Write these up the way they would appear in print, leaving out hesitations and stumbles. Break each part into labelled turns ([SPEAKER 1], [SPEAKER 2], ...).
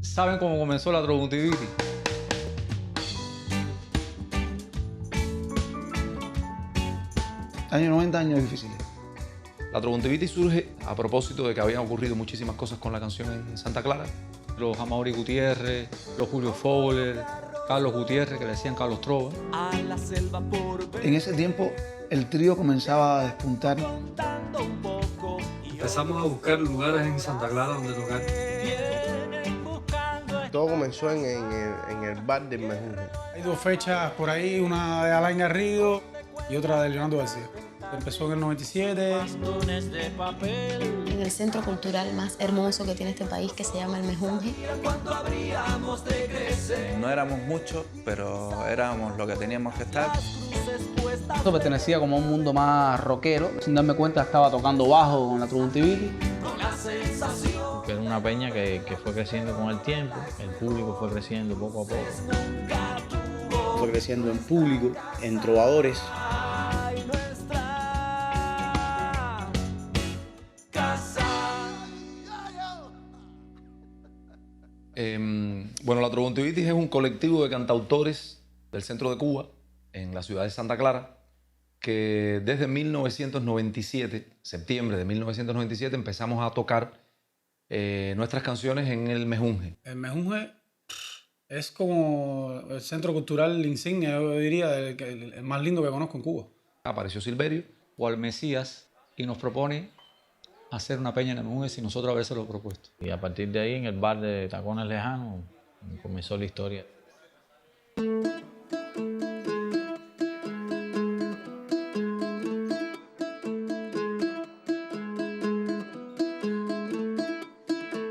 [SPEAKER 1] ¿Saben cómo comenzó la trombontivitis?
[SPEAKER 2] Años 90, años difíciles.
[SPEAKER 1] La trombontivitis surge a propósito de que habían ocurrido muchísimas cosas con la canción en Santa Clara. Los Amaury Gutiérrez, los Julio Fowler, Carlos Gutiérrez, que le decían Carlos Trova.
[SPEAKER 2] En ese tiempo, el trío comenzaba a despuntar.
[SPEAKER 3] Empezamos a buscar lugares en Santa Clara donde tocar.
[SPEAKER 4] Todo comenzó en el bar del Mejunje.
[SPEAKER 5] Hay dos fechas por ahí, una de Alain Garrido y otra de Leonardo García. Empezó en el 97.
[SPEAKER 6] En el centro cultural más hermoso que tiene este país, que se llama el Mejunje.
[SPEAKER 7] No éramos muchos, pero éramos lo que teníamos que estar.
[SPEAKER 2] Esto pertenecía como a un mundo más rockero. Sin darme cuenta, estaba tocando bajo con la trombontivitis.
[SPEAKER 8] Que era una peña que fue creciendo con el tiempo, el público fue creciendo poco a poco.
[SPEAKER 9] Fue creciendo en público, en trovadores.
[SPEAKER 1] Bueno, la trombontivitis es un colectivo de cantautores del centro de Cuba, en la ciudad de Santa Clara, que desde 1997, septiembre de 1997, empezamos a tocar nuestras canciones en el Mejunje.
[SPEAKER 5] El Mejunje es como el centro cultural insignia, yo diría, el más lindo que conozco en Cuba.
[SPEAKER 1] Apareció Silverio
[SPEAKER 8] O al Mesías y nos propone hacer una peña en el Mejunje sin nosotros habérselo propuesto. Y a partir de ahí, en el bar de Tacones Lejanos, comenzó la historia.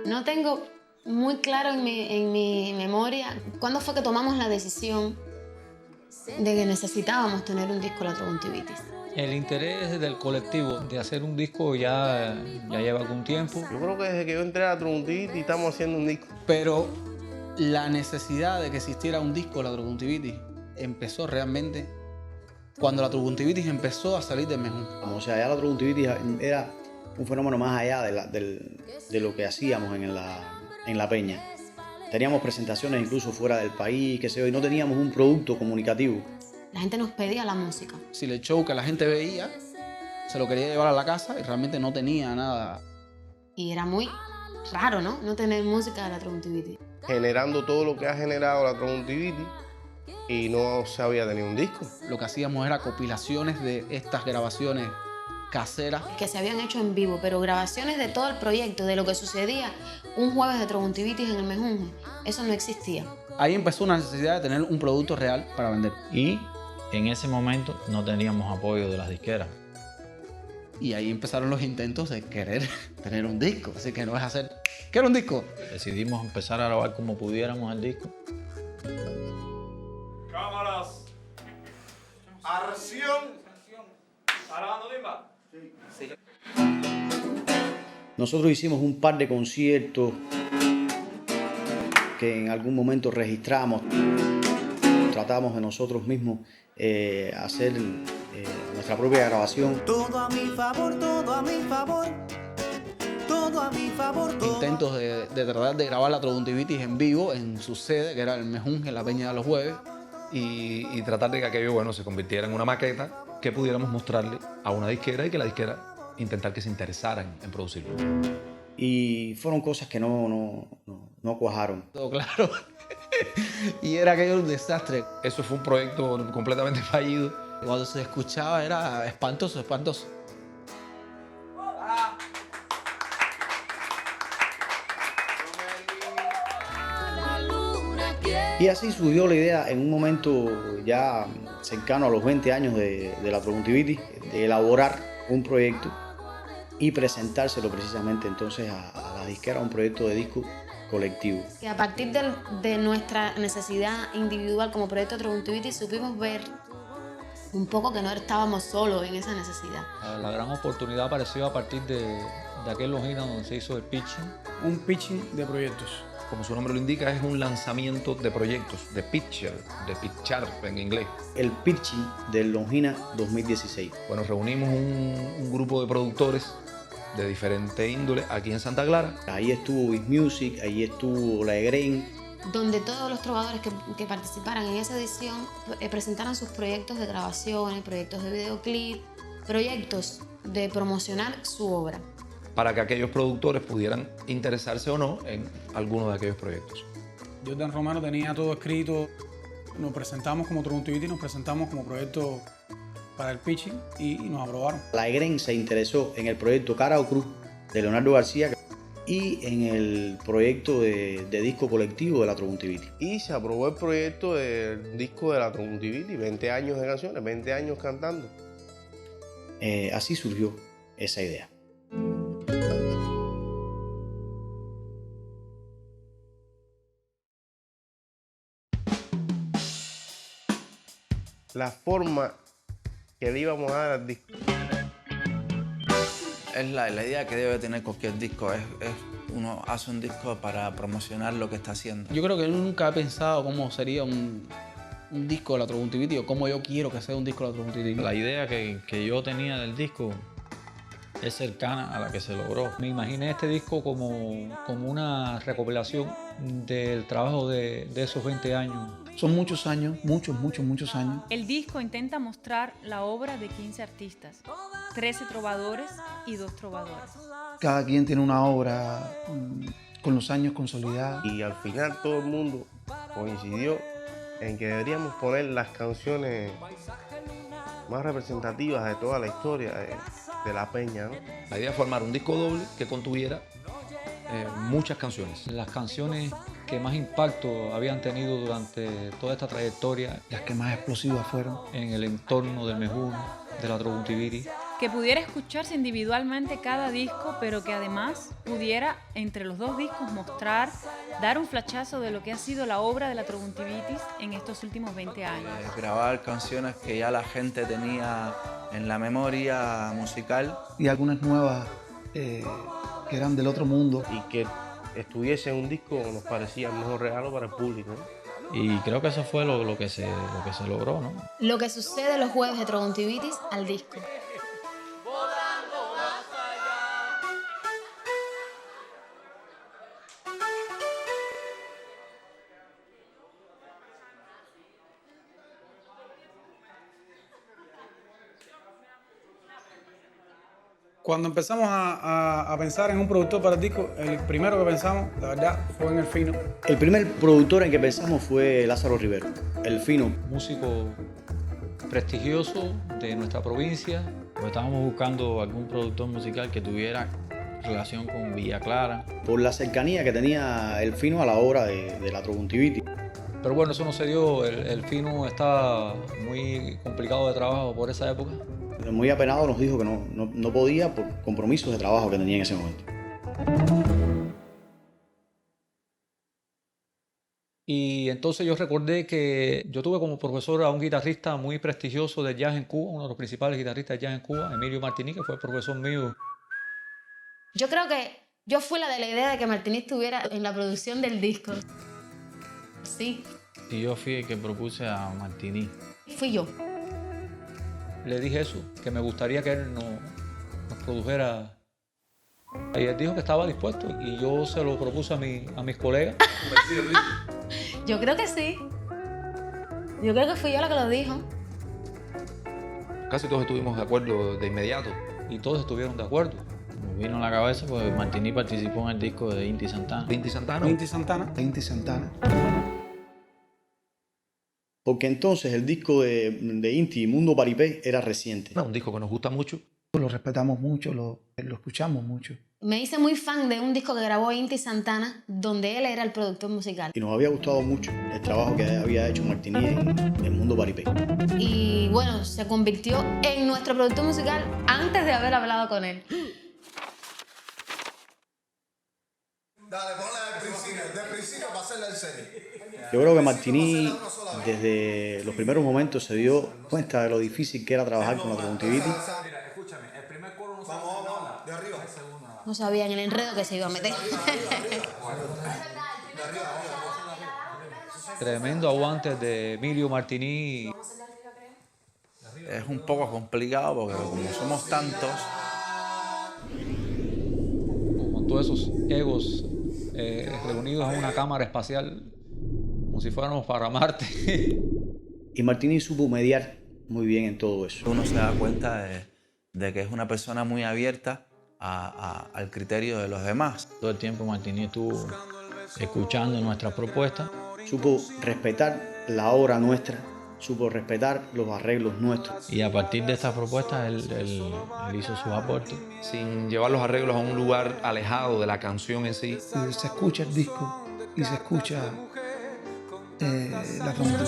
[SPEAKER 6] No tengo muy claro en mi memoria cuándo fue que tomamos la decisión de que necesitábamos tener un disco de la trombontivitis.
[SPEAKER 8] El interés del colectivo de hacer un disco ya lleva algún tiempo.
[SPEAKER 4] Yo creo que desde que yo entré a la trombontivitis estamos haciendo un disco.
[SPEAKER 2] Pero la necesidad de que existiera un disco de la trombontivitis empezó realmente cuando la trombontivitis empezó a salir del Mejunje.
[SPEAKER 9] O sea, ya la trombontivitis era un fenómeno más allá de lo que hacíamos en la peña. Teníamos presentaciones incluso fuera del país, qué sé yo, y no teníamos un producto comunicativo.
[SPEAKER 6] La gente nos pedía la música.
[SPEAKER 2] Si el show que la gente veía, se lo quería llevar a la casa y realmente no tenía nada.
[SPEAKER 6] Y era muy raro, ¿no? No tener música de la trombontivitis.
[SPEAKER 4] Generando todo lo que ha generado la trombontivitis y no se había tenido un disco.
[SPEAKER 2] Lo que hacíamos era compilaciones de estas grabaciones caseras.
[SPEAKER 6] Que se habían hecho en vivo, pero grabaciones de todo el proyecto, de lo que sucedía un jueves de trombontivitis en el Mejunje, eso no existía.
[SPEAKER 2] Ahí empezó una necesidad de tener un producto real para vender.
[SPEAKER 8] Y en ese momento no teníamos apoyo de las disqueras.
[SPEAKER 2] Y ahí empezaron los intentos de querer tener un disco. Así que no es hacer... ¿Qué era un disco?
[SPEAKER 8] Decidimos empezar a grabar como pudiéramos el disco.
[SPEAKER 3] Cámaras. Acción. ¿Está grabando Dimba? Sí.
[SPEAKER 9] Nosotros hicimos un par de conciertos que en algún momento registramos. Tratamos de nosotros mismos hacer nuestra propia grabación.
[SPEAKER 10] Todo a mi favor, todo a mi favor. Todo a mi favor.
[SPEAKER 2] Intentos de tratar de grabar la trombontivitis en vivo en su sede, que era el Mejunje, en la Peña de los Jueves.
[SPEAKER 1] Y tratar de que aquello, bueno, se convirtiera en una maqueta que pudiéramos mostrarle a una disquera y que la disquera intentar que se interesaran en producirlo.
[SPEAKER 9] Y fueron cosas que no cuajaron.
[SPEAKER 2] Todo claro. Y era aquello un desastre.
[SPEAKER 1] Eso fue un proyecto completamente fallido.
[SPEAKER 2] Cuando se escuchaba era espantoso, espantoso.
[SPEAKER 9] Y así surgió la idea en un momento ya cercano a los 20 años de la trombontivitis, de elaborar un proyecto y presentárselo precisamente entonces a la disquera, un proyecto de disco colectivo.
[SPEAKER 6] Que a partir de nuestra necesidad individual como proyecto de trombontivitis supimos ver un poco que no estábamos solos en esa necesidad.
[SPEAKER 8] La gran oportunidad apareció a partir de aquel Longina donde se hizo el pitching.
[SPEAKER 5] Un pitching de proyectos.
[SPEAKER 1] Como su nombre lo indica, es un lanzamiento de proyectos, de pitcher, de pitchar en inglés.
[SPEAKER 9] El pitching del Longina 2016.
[SPEAKER 1] Bueno, reunimos un grupo de productores de diferente índole aquí en Santa Clara.
[SPEAKER 9] Ahí estuvo Is Music, ahí estuvo La Egren,
[SPEAKER 6] donde todos los trovadores que participaran en esa edición presentaran sus proyectos de grabaciones, proyectos de videoclip, proyectos de promocionar su obra.
[SPEAKER 1] Para que aquellos productores pudieran interesarse o no en alguno de aquellos proyectos.
[SPEAKER 5] Jordan Romano tenía todo escrito, nos presentamos como Troguntivity, nos presentamos como proyecto para el pitching y nos aprobaron.
[SPEAKER 9] La Egren se interesó en el proyecto Cara o Cruz de Leonardo García y en el proyecto de disco colectivo de la Troguntivity.
[SPEAKER 4] Y se aprobó el proyecto del disco de la Troguntivity, 20 años de canciones, 20 años cantando.
[SPEAKER 9] Así surgió esa idea.
[SPEAKER 4] La forma que le íbamos a dar al disco.
[SPEAKER 7] Es la idea que debe tener cualquier disco. Uno hace un disco para promocionar lo que está haciendo.
[SPEAKER 2] Yo creo que nunca he pensado cómo sería un disco de la Troguntivity o cómo yo quiero que sea un disco de la Troguntivity.
[SPEAKER 8] La idea que yo tenía del disco es cercana a la que se logró. Me imaginé este disco como una recopilación del trabajo de esos 20 años.
[SPEAKER 2] Son muchos años, muchos años.
[SPEAKER 11] El disco intenta mostrar la obra de 15 artistas, 13 trovadores y 2 trovadores.
[SPEAKER 2] Cada quien tiene una obra con los años consolidada.
[SPEAKER 4] Y al final todo el mundo coincidió en que deberíamos poner las canciones más representativas de toda la historia de la peña, ¿no?
[SPEAKER 1] La idea es formar un disco doble que contuviera muchas canciones.
[SPEAKER 8] Las canciones que más impacto habían tenido durante toda esta trayectoria,
[SPEAKER 2] las que más explosivas fueron
[SPEAKER 8] en el entorno del Mejún, de la Troguntivity.
[SPEAKER 11] Que pudiera escucharse individualmente cada disco, pero que además pudiera entre los 2 discos mostrar, dar un flachazo de lo que ha sido la obra de la Troguntivity en estos últimos 20 años.
[SPEAKER 7] Grabar canciones que ya la gente tenía en la memoria musical.
[SPEAKER 2] Y algunas nuevas que eran del otro mundo.
[SPEAKER 4] Y que estuviese en un disco nos parecía el mejor regalo para el público, ¿no?
[SPEAKER 8] Y creo que eso fue lo que se logró, ¿no?
[SPEAKER 6] Lo que sucede los jueves de Troguntivity al disco.
[SPEAKER 5] Cuando empezamos a pensar en un productor para el disco, el primero que pensamos, la verdad, fue en El Fino.
[SPEAKER 9] El primer productor en que pensamos fue Lázaro Rivero, El Fino.
[SPEAKER 8] Músico prestigioso de nuestra provincia. Estábamos buscando algún productor musical que tuviera relación con Villa Clara.
[SPEAKER 9] Por la cercanía que tenía El Fino a la obra de la Troguntivity.
[SPEAKER 8] Pero bueno, eso no se dio. El Fino estaba muy complicado de trabajo por esa época.
[SPEAKER 9] Muy apenado nos dijo que no podía por compromisos de trabajo que tenía en ese momento.
[SPEAKER 8] Y entonces yo recordé que yo tuve como profesor a un guitarrista muy prestigioso de jazz en Cuba, uno de los principales guitarristas de jazz en Cuba, Emilio Martini, que fue profesor mío.
[SPEAKER 6] Yo creo que yo fui la de la idea de que Martini estuviera en la producción del disco. Sí.
[SPEAKER 8] Y yo fui el que propuse a Martini.
[SPEAKER 6] Fui yo.
[SPEAKER 8] Le dije eso, que me gustaría que él nos produjera. Y él dijo que estaba dispuesto y yo se lo propuse a mis colegas.
[SPEAKER 6] Yo creo que sí. Yo creo que fui yo la que lo dijo.
[SPEAKER 1] Casi todos estuvimos de acuerdo de inmediato.
[SPEAKER 8] Y todos estuvieron de acuerdo. Nos vino en la cabeza porque Martini participó en el disco de Inti Santana.
[SPEAKER 1] ¿De Inti Santana?
[SPEAKER 5] Inti Santana.
[SPEAKER 2] Inti Santana.
[SPEAKER 9] Porque entonces el disco de Inti, Mundo Paripé, era reciente.
[SPEAKER 1] No, un disco que nos gusta mucho.
[SPEAKER 2] Lo respetamos mucho, lo escuchamos mucho.
[SPEAKER 6] Me hice muy fan de un disco que grabó Inti Santana, donde él era el productor musical.
[SPEAKER 9] Y nos había gustado mucho el trabajo que había hecho Martini en Mundo Paripé.
[SPEAKER 6] Y bueno, se convirtió en nuestro productor musical antes de haber hablado con él.
[SPEAKER 12] Dale, ponle del principio para hacerle el serio.
[SPEAKER 9] Yo creo que Martini, desde los primeros momentos, se dio cuenta de lo difícil que era trabajar con la Troguntivity.
[SPEAKER 3] Escúchame, el primer coro no sabe nada.
[SPEAKER 12] De arriba.
[SPEAKER 6] No sabían el enredo que se iba a meter.
[SPEAKER 8] Tremendo aguante de Emilio Martini.
[SPEAKER 7] Es un poco complicado porque como somos tantos,
[SPEAKER 8] todos esos egos reunidos en una cámara espacial, como si fuéramos para Marte.
[SPEAKER 9] Y Martini supo mediar muy bien en todo eso.
[SPEAKER 7] Uno se da cuenta de que es una persona muy abierta al criterio de los demás.
[SPEAKER 8] Todo el tiempo Martini estuvo escuchando nuestras propuestas.
[SPEAKER 9] Supo respetar la obra nuestra, supo respetar los arreglos nuestros.
[SPEAKER 8] Y a partir de estas propuestas él hizo sus aportes.
[SPEAKER 1] Sin llevar los arreglos a un lugar alejado de la canción en sí.
[SPEAKER 13] Se escucha el disco y se escucha la trompeta.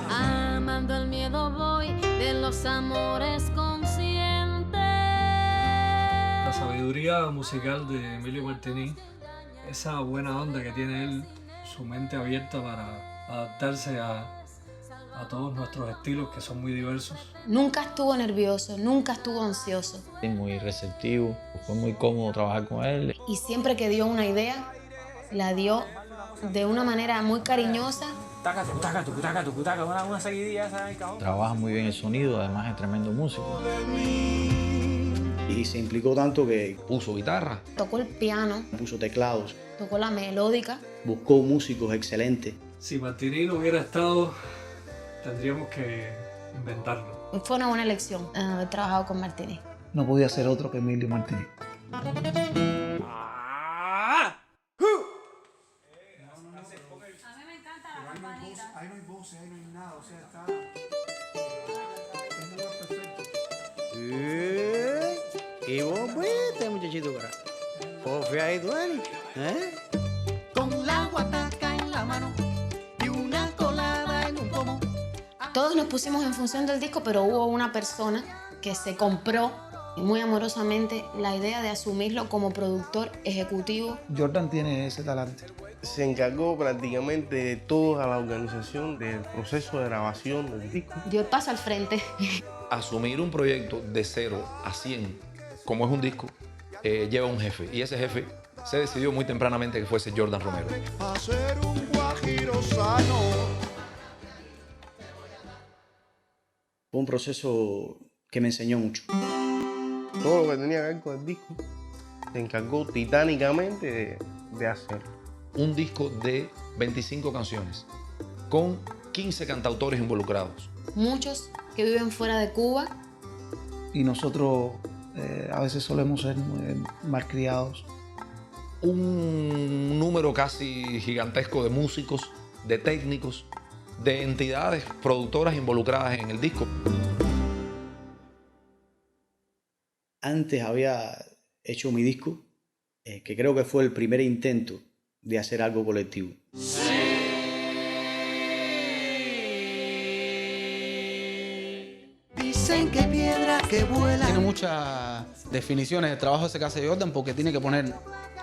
[SPEAKER 14] Amando el miedo voy de los amores conscientes.
[SPEAKER 15] La sabiduría musical de Emilio Martini, esa buena onda que tiene él, su mente abierta para adaptarse a todos nuestros estilos que son muy diversos.
[SPEAKER 6] Nunca estuvo nervioso, nunca estuvo ansioso.
[SPEAKER 8] Muy receptivo, fue muy cómodo trabajar con él.
[SPEAKER 6] Y siempre que dio una idea, la dio de una manera muy cariñosa.
[SPEAKER 3] Una seguidilla, ¿sabes?
[SPEAKER 8] Trabaja muy bien el sonido, además es tremendo músico.
[SPEAKER 9] Y se implicó tanto que
[SPEAKER 1] puso guitarra,
[SPEAKER 6] tocó el piano,
[SPEAKER 9] puso teclados,
[SPEAKER 6] tocó la melódica,
[SPEAKER 9] buscó músicos excelentes.
[SPEAKER 15] Si Martini no hubiera estado, tendríamos que inventarlo.
[SPEAKER 6] Fue una buena elección haber trabajado con Martini.
[SPEAKER 13] No podía ser otro que Emilio Martini.
[SPEAKER 12] Ahí no hay voces, ahí no hay nada, o sea, está...
[SPEAKER 2] ¿Y vos fuiste, muchachito, para? Confiadito él, ¿eh?
[SPEAKER 10] Con la guataca en la mano y una colada en un pomo.
[SPEAKER 6] Todos nos pusimos en función del disco, pero hubo una persona que se compró muy amorosamente la idea de asumirlo como productor ejecutivo.
[SPEAKER 13] Jordan tiene ese talante.
[SPEAKER 4] Se encargó prácticamente de toda la organización del proceso de grabación del disco.
[SPEAKER 6] Dio el paso al frente.
[SPEAKER 1] Asumir un proyecto de 0 a 100, como es un disco, lleva un jefe. Y ese jefe se decidió muy tempranamente que fuese Jordan Romero.
[SPEAKER 12] Hacer un guajiro sano.
[SPEAKER 9] Fue un proceso que me enseñó mucho.
[SPEAKER 4] Todo lo que tenía que ver con el disco se encargó titánicamente de hacerlo.
[SPEAKER 1] Un disco de 25 canciones, con 15 cantautores involucrados.
[SPEAKER 6] Muchos que viven fuera de Cuba.
[SPEAKER 13] Y nosotros a veces solemos ser malcriados.
[SPEAKER 1] Un número casi gigantesco de músicos, de técnicos, de entidades productoras involucradas en el disco.
[SPEAKER 9] Antes había hecho mi disco, que creo que fue el primer intento de hacer algo colectivo.
[SPEAKER 10] Dicen que piedra que vuela.
[SPEAKER 2] Tiene muchas definiciones de trabajo ese que hace Jordan porque tiene que poner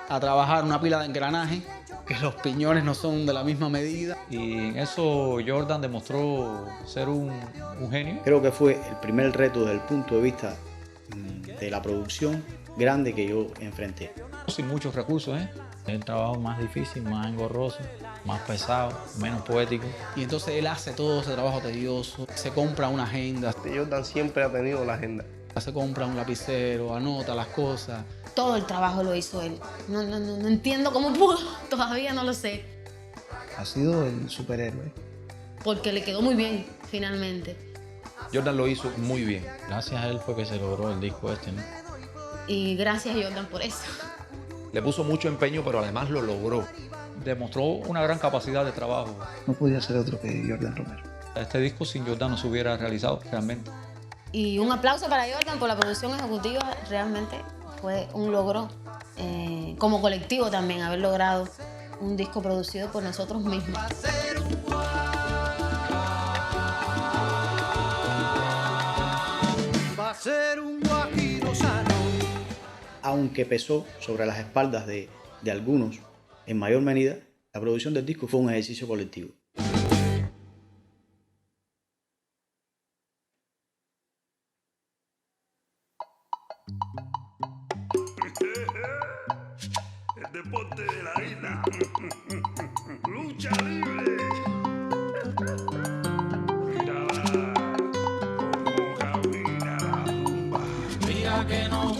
[SPEAKER 2] a trabajar una pila de engranaje, que los piñones no son de la misma medida.
[SPEAKER 8] Y en eso Jordan demostró ser un genio.
[SPEAKER 9] Creo que fue el primer reto desde el punto de vista de la producción grande que yo enfrenté.
[SPEAKER 8] Sin muchos recursos, ¿eh? Es el trabajo más difícil, más engorroso, más pesado, menos poético.
[SPEAKER 2] Y entonces él hace todo ese trabajo tedioso, se compra una agenda.
[SPEAKER 4] Jordan siempre ha tenido la agenda.
[SPEAKER 2] Se compra un lapicero, anota las cosas.
[SPEAKER 6] Todo el trabajo lo hizo él. No entiendo cómo pudo, todavía no lo sé.
[SPEAKER 13] Ha sido el superhéroe.
[SPEAKER 6] Porque le quedó muy bien, finalmente.
[SPEAKER 1] Jordan lo hizo muy bien.
[SPEAKER 8] Gracias a él fue que se logró el disco este, ¿no?
[SPEAKER 6] Y gracias Jordan por eso.
[SPEAKER 1] Le puso mucho empeño, pero además lo logró.
[SPEAKER 8] Demostró una gran capacidad de trabajo.
[SPEAKER 13] No podía ser otro que Jordan Romero.
[SPEAKER 8] Este disco sin Jordan no se hubiera realizado realmente.
[SPEAKER 6] Y un aplauso para Jordan por la producción ejecutiva. Realmente fue un logro como colectivo también, haber logrado un disco producido por nosotros mismos.
[SPEAKER 10] Va a ser un guajiro sano.
[SPEAKER 9] Aunque pesó sobre las espaldas de algunos, en mayor medida, la producción del disco fue un ejercicio colectivo.
[SPEAKER 12] El deporte de la isla. Lucha libre. Mírala como camina la rumba.
[SPEAKER 10] Mira que no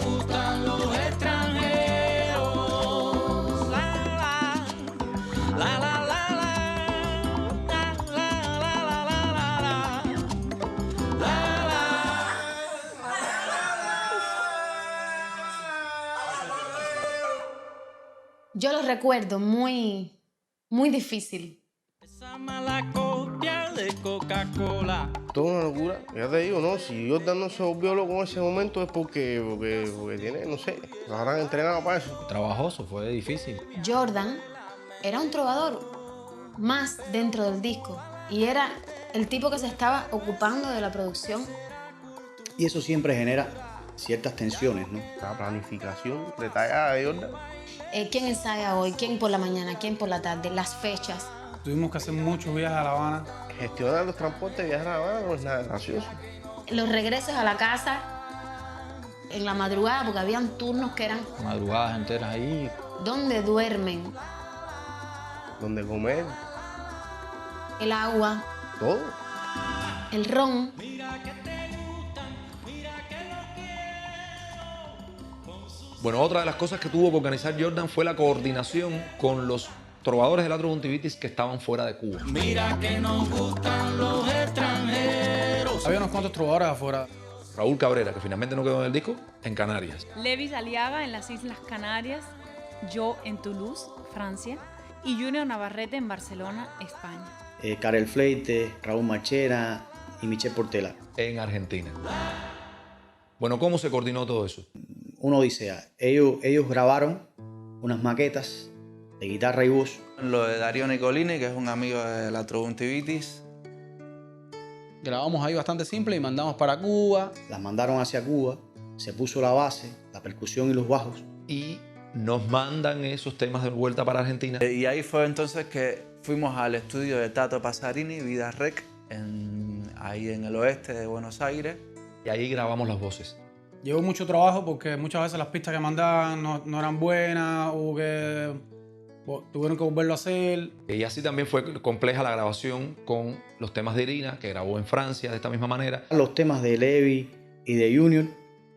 [SPEAKER 6] Yo lo recuerdo muy difícil.
[SPEAKER 4] Toda una locura. Ya te digo, ¿no? Si Jordan no se volvió loco en ese momento es porque tiene, no sé, lo habrán entrenado para eso.
[SPEAKER 8] Trabajoso, fue difícil.
[SPEAKER 6] Jordan era un trovador más dentro del disco y era el tipo que se estaba ocupando de la producción.
[SPEAKER 9] Y eso siempre genera ciertas tensiones, ¿no?
[SPEAKER 4] La planificación detallada de Jordan.
[SPEAKER 6] ¿Quién ensaya hoy? ¿Quién por la mañana? ¿Quién por la tarde? Las fechas.
[SPEAKER 5] Tuvimos que hacer muchos viajes a La Habana.
[SPEAKER 4] Gestionar los transportes, viajar a La Habana no es nada gracioso.
[SPEAKER 6] Los regresos a la casa en la madrugada, porque habían turnos que eran...
[SPEAKER 8] Madrugadas enteras ahí.
[SPEAKER 6] ¿Dónde duermen?
[SPEAKER 4] ¿Dónde comer?
[SPEAKER 6] El agua.
[SPEAKER 4] Todo.
[SPEAKER 6] El ron.
[SPEAKER 1] Bueno, otra de las cosas que tuvo que organizar Jordan fue la coordinación con los trovadores del Atro Buntivitis que estaban fuera de Cuba.
[SPEAKER 10] Mira que nos gustan los extranjeros.
[SPEAKER 5] Había unos cuantos trovadores afuera.
[SPEAKER 1] Raúl Cabrera, que finalmente no quedó en el disco, en Canarias.
[SPEAKER 11] Levis Aliaga en las Islas Canarias, yo en Toulouse, Francia, y Junior Navarrete en Barcelona, España.
[SPEAKER 9] Karel Fleite, Raúl Machera y Michel Portela.
[SPEAKER 1] En Argentina. Bueno, ¿cómo se coordinó todo eso?
[SPEAKER 9] Una odisea. Ellos grabaron unas maquetas de guitarra y voz.
[SPEAKER 7] Lo de Darío Nicolini, que es un amigo de la Atro Buntivitis.
[SPEAKER 2] Grabamos ahí bastante simple y mandamos para Cuba.
[SPEAKER 9] Las mandaron hacia Cuba, se puso la base, la percusión y los bajos.
[SPEAKER 1] Y nos mandan esos temas de vuelta para Argentina.
[SPEAKER 7] Y ahí fue entonces que fuimos al estudio de Tato Pasarini, Vida Rec, ahí en el oeste de Buenos Aires.
[SPEAKER 1] Y ahí grabamos las voces.
[SPEAKER 5] Llevó mucho trabajo porque muchas veces las pistas que mandaban no eran buenas, hubo que... tuvieron que volverlo a hacer.
[SPEAKER 1] Y así también fue compleja la grabación con los temas de Irina, que grabó en Francia de esta misma manera.
[SPEAKER 9] Los temas de Levi y de Junior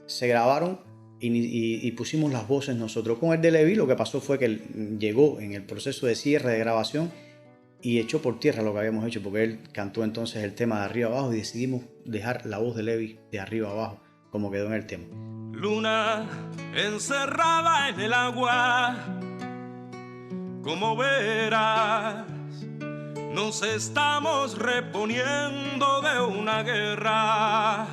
[SPEAKER 9] se grabaron y pusimos las voces nosotros. Con el de Levi lo que pasó fue que él llegó en el proceso de cierre de grabación y echó por tierra lo que habíamos hecho, porque él cantó entonces el tema de arriba abajo y decidimos dejar la voz de Levi de arriba abajo, como quedó en el tema.
[SPEAKER 10] Luna encerrada en el agua, como verás, nos estamos reponiendo de una guerra.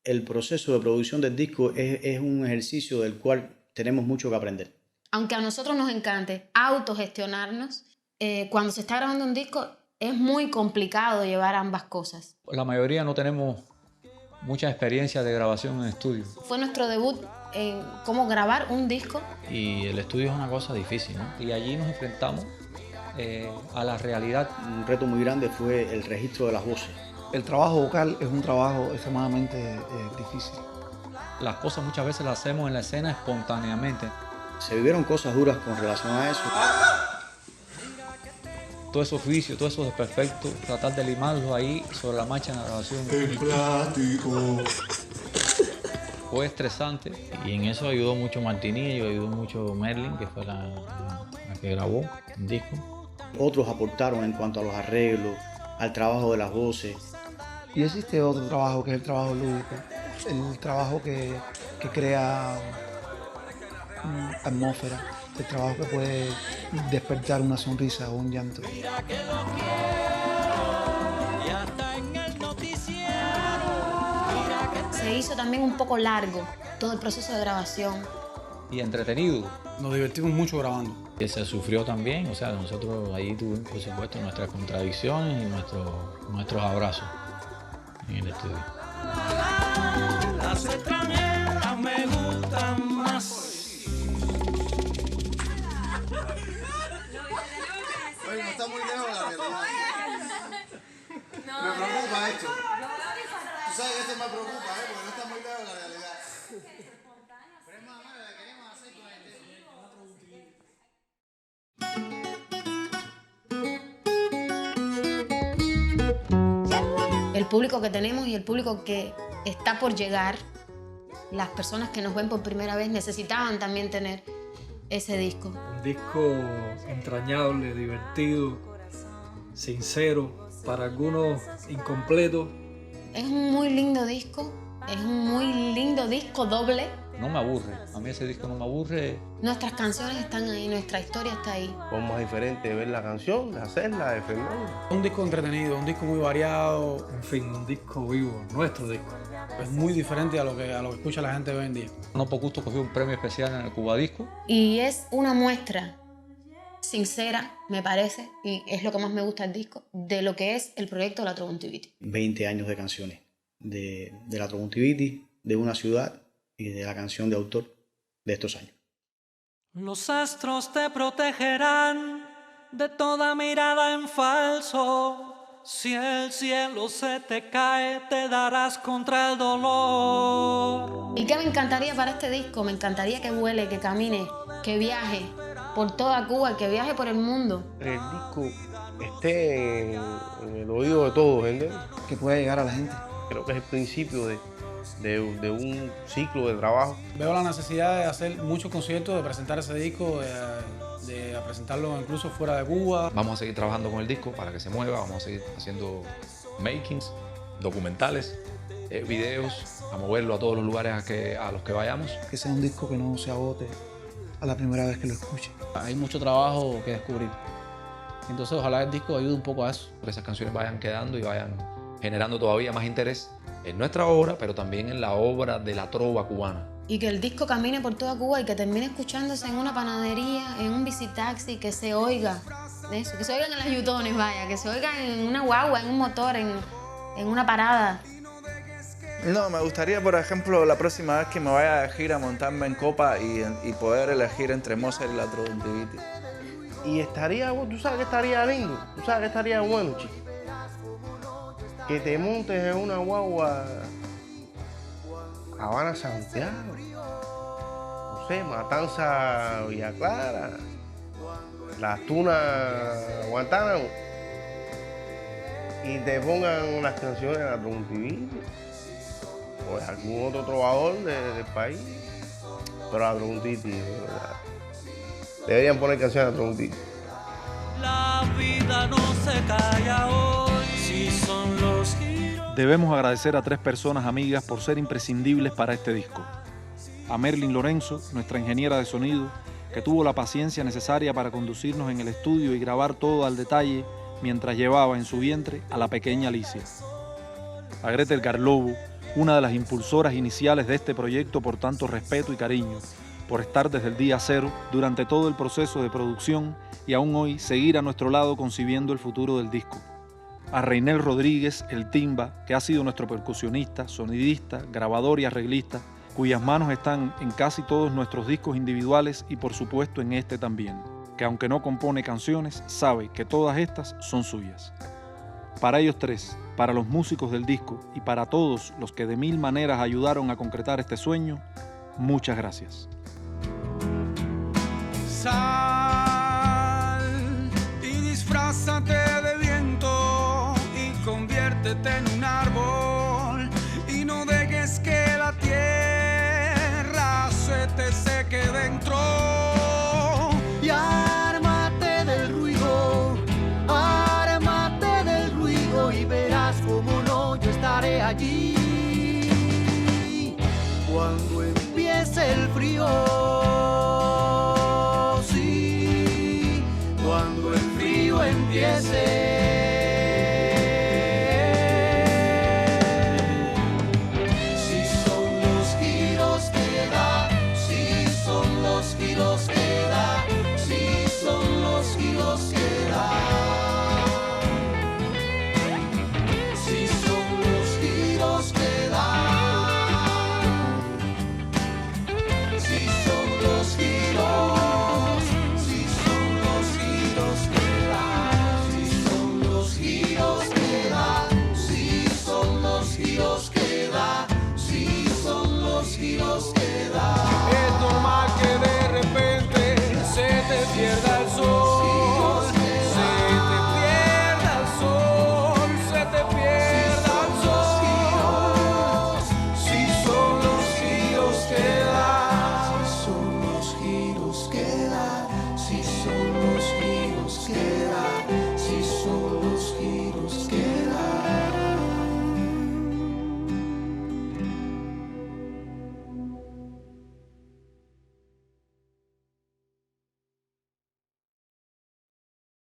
[SPEAKER 9] El proceso de producción del disco es un ejercicio del cual tenemos mucho que aprender.
[SPEAKER 6] Aunque a nosotros nos encante autogestionarnos, cuando se está grabando un disco es muy complicado llevar ambas cosas.
[SPEAKER 8] La mayoría no tenemos mucha experiencia de grabación en estudio.
[SPEAKER 6] Fue nuestro debut en cómo grabar un disco.
[SPEAKER 8] Y el estudio es una cosa difícil, ¿no? Y allí nos enfrentamos a la realidad.
[SPEAKER 9] Un reto muy grande fue el registro de las voces.
[SPEAKER 13] El trabajo vocal es un trabajo extremadamente difícil.
[SPEAKER 8] Las cosas muchas veces las hacemos en la escena espontáneamente.
[SPEAKER 9] Se vivieron cosas duras con relación a eso.
[SPEAKER 8] Todos esos vicios, todos esos desperfectos, tratar de limarlos ahí sobre la marcha en la grabación.
[SPEAKER 12] El plástico.
[SPEAKER 8] Fue estresante y en eso ayudó mucho Martinillo, ayudó mucho Merlin, que fue la que grabó el disco.
[SPEAKER 9] Otros aportaron en cuanto a los arreglos, al trabajo de las voces.
[SPEAKER 13] Y existe otro trabajo que es el trabajo lúdico, el trabajo que crea atmósfera, el trabajo que puede despertar una sonrisa o un llanto.
[SPEAKER 6] Se hizo también un poco largo todo el proceso de grabación.
[SPEAKER 8] Y entretenido.
[SPEAKER 5] Nos divertimos mucho grabando.
[SPEAKER 8] Que se sufrió también, o sea, nosotros ahí tuvimos, por supuesto, nuestras contradicciones y nuestros abrazos en el estudio.
[SPEAKER 10] Las extranjeras me gustan más.
[SPEAKER 12] Oye, no está muy lejos la realidad. Me preocupa esto. Tú sabes que esto me preocupa, porque no está muy lejos la realidad. Pero es más o menos lo que queremos hacer con el
[SPEAKER 6] El público que tenemos y el público que está por llegar, las personas que nos ven por primera vez necesitaban también tener ese disco.
[SPEAKER 15] Un disco entrañable, divertido, sincero, para algunos incompleto.
[SPEAKER 6] Es un muy lindo disco, es un muy lindo disco doble
[SPEAKER 8] No me aburre. A mí ese disco no me aburre.
[SPEAKER 6] Nuestras canciones están ahí, nuestra historia está ahí.
[SPEAKER 4] Forma diferente de ver la canción, de hacerla, de Fernando.
[SPEAKER 5] Un disco entretenido, un disco muy variado.
[SPEAKER 15] En fin, un disco vivo, nuestro disco.
[SPEAKER 5] Es muy diferente a lo que escucha la gente hoy en día.
[SPEAKER 8] No por gusto cogió un premio especial en el Cuba Disco.
[SPEAKER 6] Y es una muestra sincera, me parece, y es lo que más me gusta del disco, de lo que es el proyecto de la Trombontivitis.
[SPEAKER 9] 20 años de canciones de la Trombontivitis, de una ciudad y de la canción de autor de estos años.
[SPEAKER 10] Los astros te protegerán de toda mirada en falso. Si el cielo se te cae, te darás contra el dolor.
[SPEAKER 6] ¿Y qué me encantaría para este disco? Me encantaría que vuele, que camine, que viaje por toda Cuba, que viaje por el mundo.
[SPEAKER 4] El disco esté en el oído de todos, ¿entiendes?
[SPEAKER 2] Que pueda llegar a la gente.
[SPEAKER 4] Creo que es el principio de un ciclo de trabajo.
[SPEAKER 5] Veo la necesidad de hacer muchos conciertos, de presentar ese disco, de presentarlo incluso fuera de Cuba.
[SPEAKER 1] Vamos a seguir trabajando con el disco para que se mueva, vamos a seguir haciendo makings, documentales, videos, a moverlo a todos los lugares a los que vayamos.
[SPEAKER 13] Que sea un disco que no se agote a la primera vez que lo escuche.
[SPEAKER 2] Hay mucho trabajo que descubrir. Entonces ojalá el disco ayude un poco a eso.
[SPEAKER 1] Que esas canciones vayan quedando y vayan generando todavía más interés en nuestra obra, pero también en la obra de la trova cubana.
[SPEAKER 6] Y que el disco camine por toda Cuba y que termine escuchándose en una panadería, en un bicitaxi, que se oiga eso, que se oigan en las yutones, vaya, que se oiga en una guagua, en un motor, en una parada.
[SPEAKER 7] No, me gustaría, por ejemplo, la próxima vez que me vaya de gira, montarme en copa y poder elegir entre Mozart y la Trombontivitis.
[SPEAKER 4] Y estaría, tú sabes que estaría lindo, tú sabes que estaría bueno, chico. Que te montes en una guagua Habana Santiago, no sé, Matanza Villa Clara, Las Tunas Guantánamo, y te pongan las canciones de la Trombontivitis o de algún otro trovador del país, pero la Trombontivitis, ¿verdad? Deberían poner canciones de la Trombontivitis.
[SPEAKER 10] La vida no se calla hoy, si son los giros.
[SPEAKER 16] Debemos agradecer a 3 personas amigas por ser imprescindibles para este disco. A Merlin Lorenzo, nuestra ingeniera de sonido, que tuvo la paciencia necesaria para conducirnos en el estudio y grabar todo al detalle mientras llevaba en su vientre a la pequeña Alicia. A Gretel Garlobo, una de las impulsoras iniciales de este proyecto por tanto respeto y cariño, por estar desde el día cero durante todo el proceso de producción y aún hoy seguir a nuestro lado concibiendo el futuro del disco. A Reinel Rodríguez, el timba, que ha sido nuestro percusionista, sonidista, grabador y arreglista, cuyas manos están en casi todos nuestros discos individuales y por supuesto en este también, que aunque no compone canciones, sabe que todas estas son suyas. Para ellos 3, para los músicos del disco y para todos los que de 1000 maneras ayudaron a concretar este sueño, muchas gracias.
[SPEAKER 17] Sal y disfrázate de viento y conviértete en un árbol y no dejes que la tierra se te seque dentro.
[SPEAKER 10] Y ármate del ruido y verás cómo no, yo estaré allí cuando empiece el frío. Cuando el frío empiece.